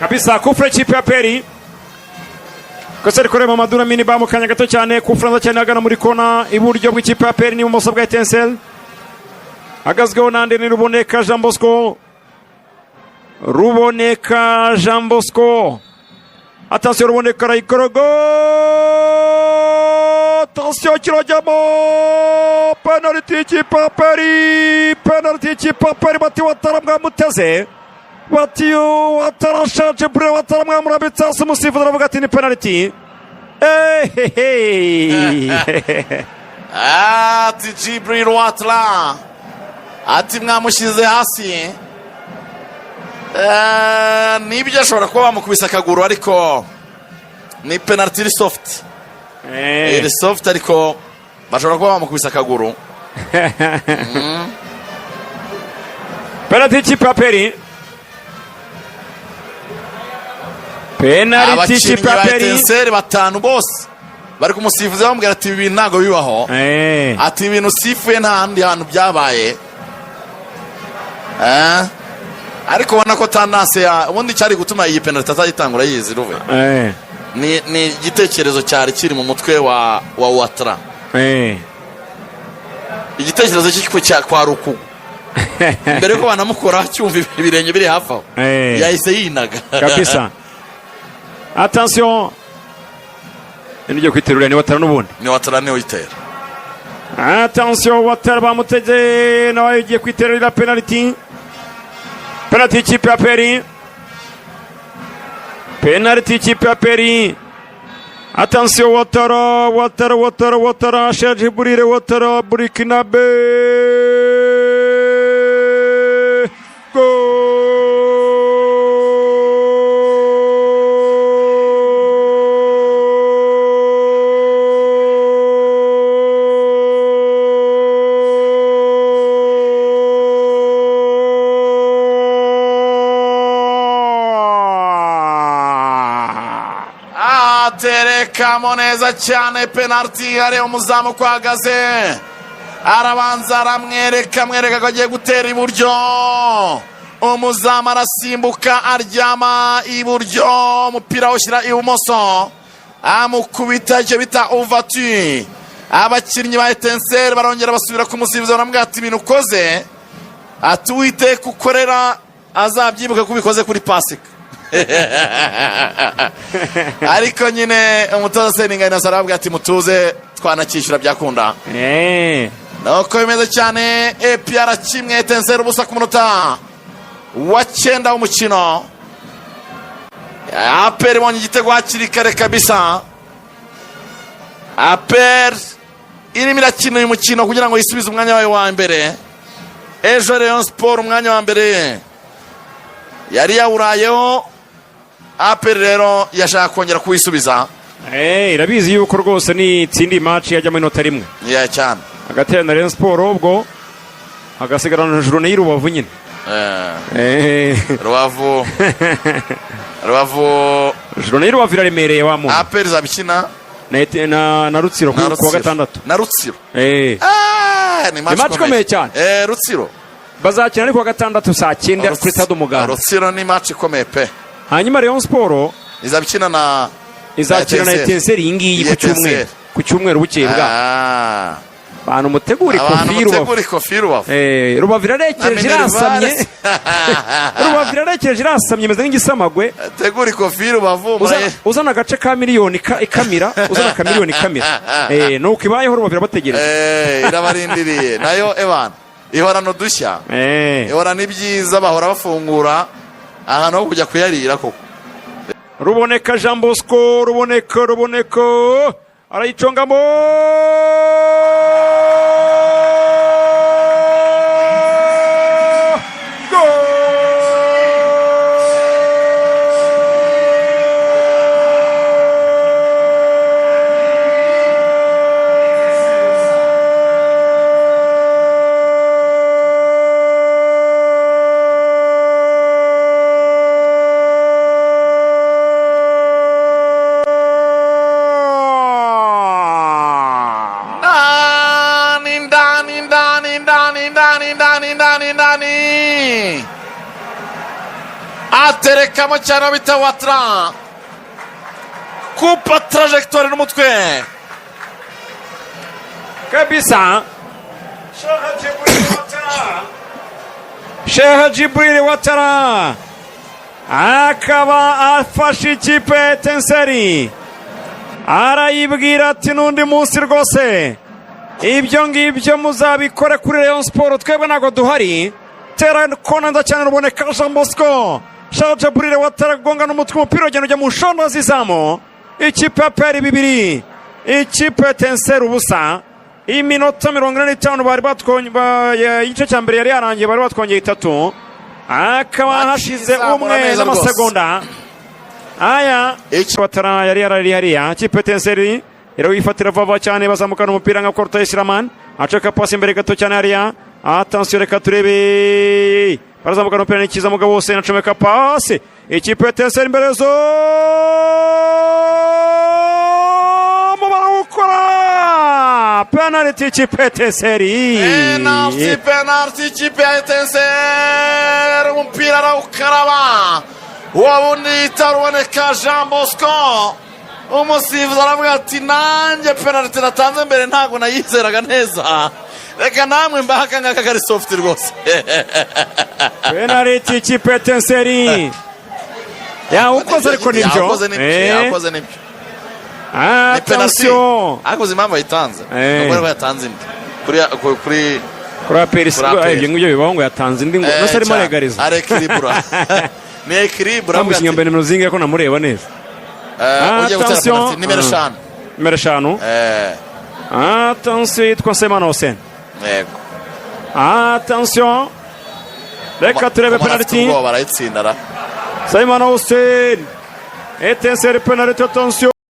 kabisa. Kufra ikipe ya Peri kosa ari kureba Madura Miniba mu kanya gato cyane. Kufra nza cyane agana muri kona iburyo bw'ikipe ya Peri n'ibumoso bwa Etincelle. Agazweho nande ni Ruboneka Jean Bosco. Ruboneka Jean Bosco. Attention, Ruboneka arayikorogo. Attention, kirajyamo. Penalty ikipe ya Peri. Penalty ikipe ya Peri. Bati Watara mwamuteze. Bati Watara ashaje bure. Watara mwamurabitse hasi umusifuzi aravuga ati ni penalty. Ati Jibril Watara ati mwamushyize hasi. Nibyo ashobora kuba bamukubise akaguru ariko ni penalty iri soft. Iri soft ariko bashobora kuba bamukubise akaguru. Penalty ikipe ya Peri. Penalty ikipe ya Peri. Etincelle batanu bose bari kumusifuza bamubwira ati ibi ntago bibaho. Ati ibintu usifuye nta handi hantu byabaye. Ariko ubona ko tandase ya ubundi cyari gutuma iyi penalty atayitangura yizi ruve. Ni igitekerezo cyari kiri mu mutwe wa Watara. Igitekerezo cy'iko cya kwa ruku. Mbere ko banamukora cyumva ibirenge biri hafi aho. Yahise yinaga. Kabisa. Attention. Nijye kwiterura ni Watara n'ubundi. Ni Watara ne uyitera. Attention, Watara bamuteze nawe ugiye kwiterura penalty. Penalty ikipe ya Peri. Penalty ikipe ya Peri. Attention, Watara Serge Burire Watara Burkinabe. Goal. Terekamo neza cyane penalty ari umuzamu kwagaze arabanza aramwereka ko agiye gutera iburyo umuzamu arasimbuka aryama iburyo umupira ushyira ibumoso amukubita icyo bita ouverture abakinnyi ba Etincelle barongera basubira kumusifuza baramubwira ati ibintu ukoze ati Uwiteka ukorera azabyibuka kubikoze kuri Pasika. Ariko nyine umutoza Seninga nasarabwa ati mutuze twanakishyura byakunda. Nuko bimeze cyane. APR kimwe Etincelle ubusa ku munota wa 9 w'umukino. APR ibonye igitego hakiri kare kabisa. APR irimo irakina uyu mukino kugira ngo yisubize umwanya wayo wa mbere. Ejo Rayon Sport umwanya wa mbere yari yawurayeho. APR rero yashaka kongera kuwisubiza. Irabizi yuko rwose ni tsindi match yajya mu minota rimwe. Cyane. Agatera na Rayon Sport ubwo agasigarana journée y'Urubavu nyine. Rubavu journée y'Urubavu iraremereye wa muntu. APR zabikina na Rutsiro ku gatandatu. Na Rutsiro. Ni match ikomeye cyane. Rutsiro bazakina ariko gatandatu saa 9 kuri Stade Umuganda. Rutsiro ni match ikomeye pe. Hanyuma Rayon Sport izabikina na Etincelle iyi ku cyumweru bukebwa. Bantu mutegura kofi Rubavu. Rubavu irarekeje irasamye. Rubavu irarekeje irasamye meze nk'igisamagwe. Tegura kofi Rubavu. Uzana agace ka miliyoni ikamira. Uzana ka miliyoni ikamira. Nuko ibayeho Rubavu irabategereje. Irabarindiriye. Nayo Evan ihorano dushya. Ihora n'ibyiza bahora bafungura ahantu ho kujya kuyarira koko. Ruboneka Jean Bosco. Ruboneka arayicongamo. terekamo cyane bita Watra, kupa trajectoire n'umutwe kabisa. Sheikh Djibril Ouattara akaba afashe ikipe Etincelle, arayibwira ati n'undi munsi rwose ibyo ngibyo muzabikore kuri Rayon Sport, twebwe ntabwo duhari. Tera kona nda cyane ruboneka Jean Bosco, Sheikh Djibril Ouattara gonga n'umutwe, umupira ugenda ujya mu nshondo z'izamu. Ikipe ya PL 2, ikipe Etincelle ubusa. Iminota 45 bari batwonye, igice cya mbere yari yarangiye, bari batwongeye 3, akaba hashize umwe n'amasegonda. Aya Ouattara yari yarari hariya, ikipe Etincelle irawifatira vuba cyane, bazamukana umupira nka Korta Isiraman, acaka pasi imbere gato cyane hariya. Attention, reka turebe, barazamukana umupira n'ikiza mugabo wose, nacomeka pasi, ikipe Etincelle imbere zo penalty ikipe Etincelle. Penalty ikipe ya Etincelle, umupira arawukaraba, wabundi itaruboneka Jean Bosco, umusifuzi aravuga ati nanjye penalty natanze mbere ntabwo nayizeraga neza, reka namwe mbahaka ngaka kari soft rwose. Penalty ikipe Etincelle ukoze, ariko nibyo yakoze nibyo. Attention, akoze impamvu yatanze, nubwo yatanze indi kuri Perisi, ibyo ngibyo bibaho ngo yatanze indi, ngo nose arimo aregariza ari equilibre. Ni equilibre amusinya mbere nimero zingahe ko namureba neza. Attention, nimero 5. Attention, yitwa Semana Hussein. Yego. Attention, reka turebe penalty. Barayitsindara. Semana Hussein, Etincelle penalty, attention.